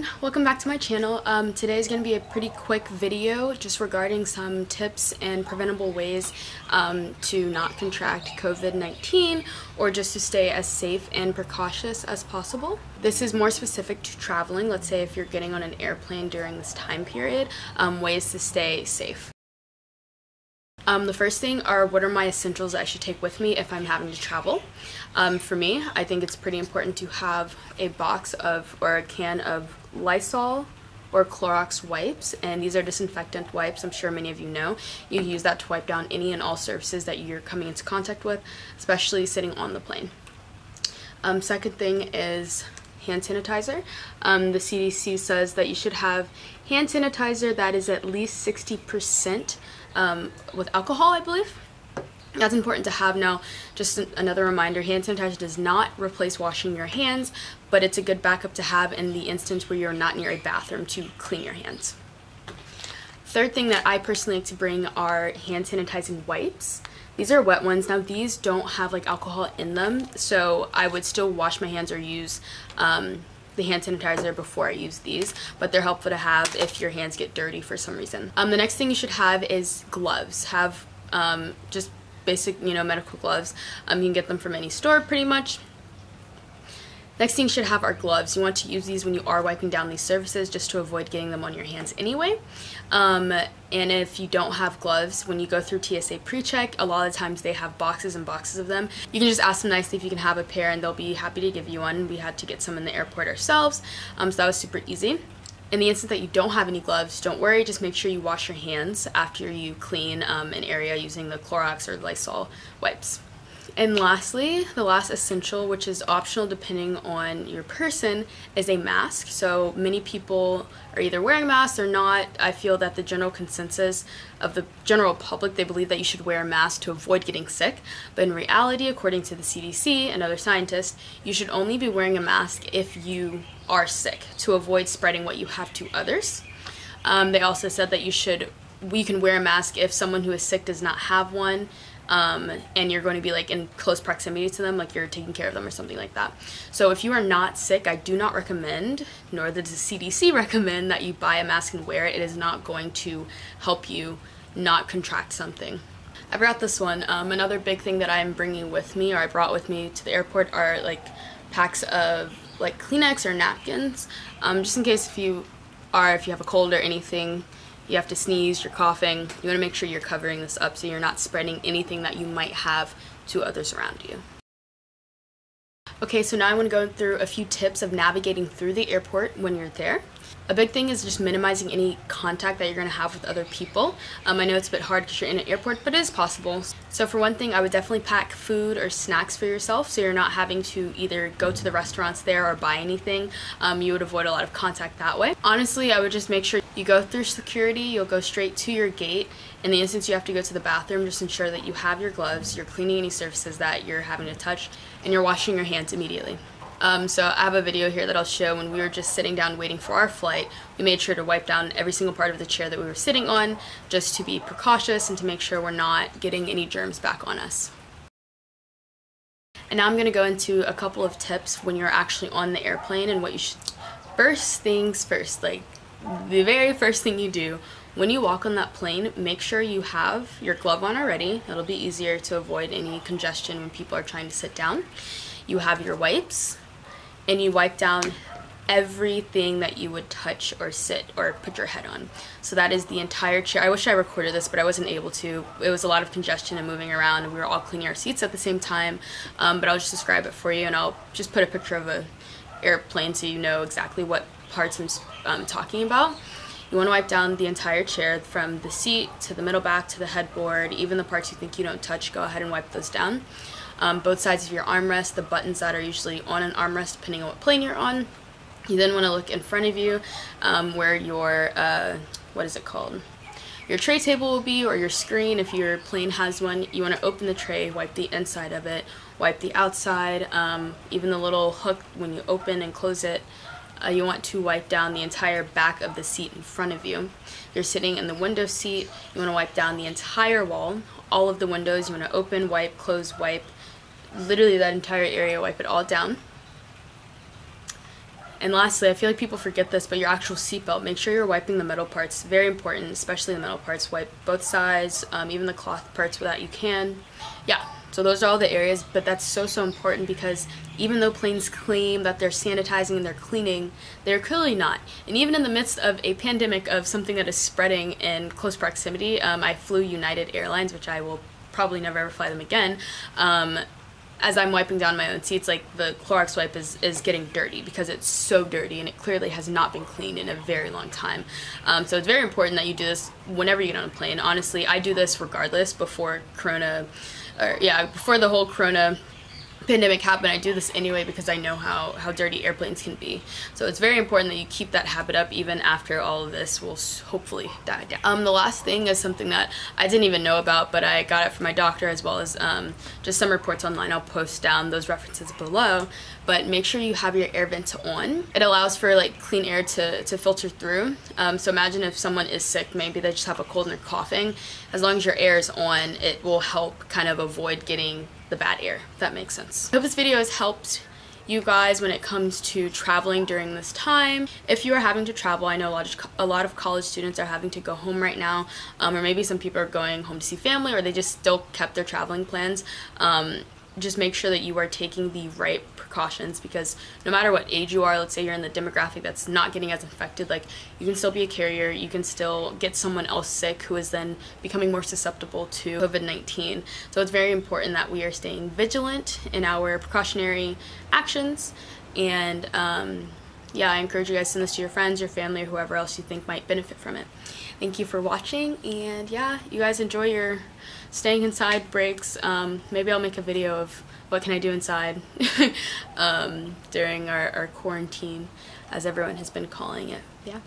everyone, welcome back to my channel. Today is going to be a pretty quick video just regarding some tips and preventable ways to not contract COVID-19 or just to stay as safe and precautious as possible. This is more specific to traveling. Let's say if you're getting on an airplane during this time period, ways to stay safe. The first thing are what are my essentials that I should take with me if I'm having to travel. For me, I think it's pretty important to have a box of or a can of Lysol or Clorox wipes, and these are disinfectant wipes. I'm sure many of you know. You use that to wipe down any and all surfaces that you're coming into contact with, especially sitting on the plane. Second thing is hand sanitizer. The CDC says that you should have hand sanitizer that is at least 60% with alcohol, I believe. That's important to have. Now, just another reminder, hand sanitizer does not replace washing your hands, but it's a good backup to have in the instance where you're not near a bathroom to clean your hands. Third thing that I personally like to bring are hand sanitizing wipes. These are wet ones. Now, these don't have like alcohol in them, so I would still wash my hands or use the hand sanitizer before I use these, but they're helpful to have if your hands get dirty for some reason. The next thing you should have is gloves. Have just basic, medical gloves. You can get them from any store pretty much. Next thing you should have are gloves. You want to use these when you are wiping down these surfaces just to avoid getting them on your hands anyway. And if you don't have gloves, when you go through TSA pre-check, a lot of times they have boxes and boxes of them. You can just ask them nicely if you can have a pair and they'll be happy to give you one. We had to get some in the airport ourselves, so that was super easy. In the instance that you don't have any gloves, don't worry, just make sure you wash your hands after you clean an area using the Clorox or Lysol wipes. And lastly, the last essential, which is optional depending on your person, is a mask. So many people are either wearing masks or not. I feel that the general consensus of the general public, they believe that you should wear a mask to avoid getting sick. But in reality, according to the CDC and other scientists, you should only be wearing a mask if you are sick to avoid spreading what you have to others. They also said that you can wear a mask if someone who is sick does not have one. And you're going to be like in close proximity to them, like you're taking care of them or something like that. So if you are not sick, I do not recommend, nor does the CDC recommend, that you buy a mask and wear it. It is not going to help you not contract something. I forgot this one. Another big thing that I'm bringing with me, or I brought with me to the airport, are like packs of like Kleenex or napkins, just in case if you have a cold or anything, you have to sneeze, you're coughing, you want to make sure you're covering this up so you're not spreading anything that you might have to others around you. Okay, so now I want to go through a few tips of navigating through the airport when you're there. A big thing is just minimizing any contact that you're going to have with other people. I know it's a bit hard because you're in an airport, but it is possible. So for one thing, I would definitely pack food or snacks for yourself so you're not having to either go to the restaurants there or buy anything. You would avoid a lot of contact that way. Honestly, I would just make sure you go through security, you'll go straight to your gate. In the instance you have to go to the bathroom, just ensure that you have your gloves, you're cleaning any surfaces that you're having to touch, and you're washing your hands immediately. So I have a video here that I'll show when we were just sitting down waiting for our flight. We made sure to wipe down every single part of the chair that we were sitting on just to be precautious and to make sure we're not getting any germs back on us. And now I'm going to go into a couple of tips when you're actually on the airplane and what you should. First things first, like the very first thing you do when you walk on that plane, make sure you have your glove on already. It'll be easier to avoid any congestion when people are trying to sit down. You have your wipes, and you wipe down everything that you would touch or sit or put your head on. So that is the entire chair. I wish I recorded this, but I wasn't able to. It was a lot of congestion and moving around, and we were all cleaning our seats at the same time. But I'll just describe it for you, and I'll just put a picture of an airplane so you know exactly what parts I'm talking about. You want to wipe down the entire chair from the seat to the middle back to the headboard. Even the parts you think you don't touch, go ahead and wipe those down. Both sides of your armrest, the buttons that are usually on an armrest depending on what plane you're on. You then want to look in front of you where your, what is it called? Your tray table will be, or your screen if your plane has one. You want to open the tray, wipe the inside of it, wipe the outside, even the little hook when you open and close it. You want to wipe down the entire back of the seat in front of you. If you're sitting in the window seat, you want to wipe down the entire wall, all of the windows. You want to open, wipe, close, wipe, literally that entire area, wipe it all down. And lastly, I feel like people forget this, but your actual seatbelt, make sure you're wiping the middle parts. Very important, especially the middle parts. Wipe both sides, even the cloth parts where that you can. Yeah, so those are all the areas, but that's so important because even though planes claim that they're sanitizing and they're cleaning, they're clearly not. And even in the midst of a pandemic of something that is spreading in close proximity, I flew United Airlines, which I will probably never ever fly them again. As I'm wiping down my own seats, like the Clorox wipe is getting dirty because it's so dirty and it clearly has not been cleaned in a very long time. So it's very important that you do this whenever you get on a plane. Honestly, I do this regardless before before the whole Corona pandemic happened. I do this anyway because I know how dirty airplanes can be. So it's very important that you keep that habit up even after all of this will hopefully die down. The last thing is something that I didn't even know about, but I got it from my doctor as well as just some reports online. I'll post down those references below, but make sure you have your air vents on. It allows for like clean air to filter through. So imagine if someone is sick, maybe they just have a cold and they're coughing. As long as your air is on, it will help kind of avoid getting the bad air, if that makes sense. I hope this video has helped you guys when it comes to traveling during this time. If you are having to travel, I know a lot of college students are having to go home right now, or maybe some people are going home to see family, or they just still kept their traveling plans. Just make sure that you are taking the right precautions, because no matter what age you are, let's say you're in the demographic that's not getting as infected, like you can still be a carrier, you can still get someone else sick who is then becoming more susceptible to COVID-19. So it's very important that we are staying vigilant in our precautionary actions, and yeah, I encourage you guys to send this to your friends, your family, or whoever else you think might benefit from it. Thank you for watching, and yeah, you guys enjoy your staying inside breaks. Maybe I'll make a video of what can I do inside during our quarantine, as everyone has been calling it. Yeah.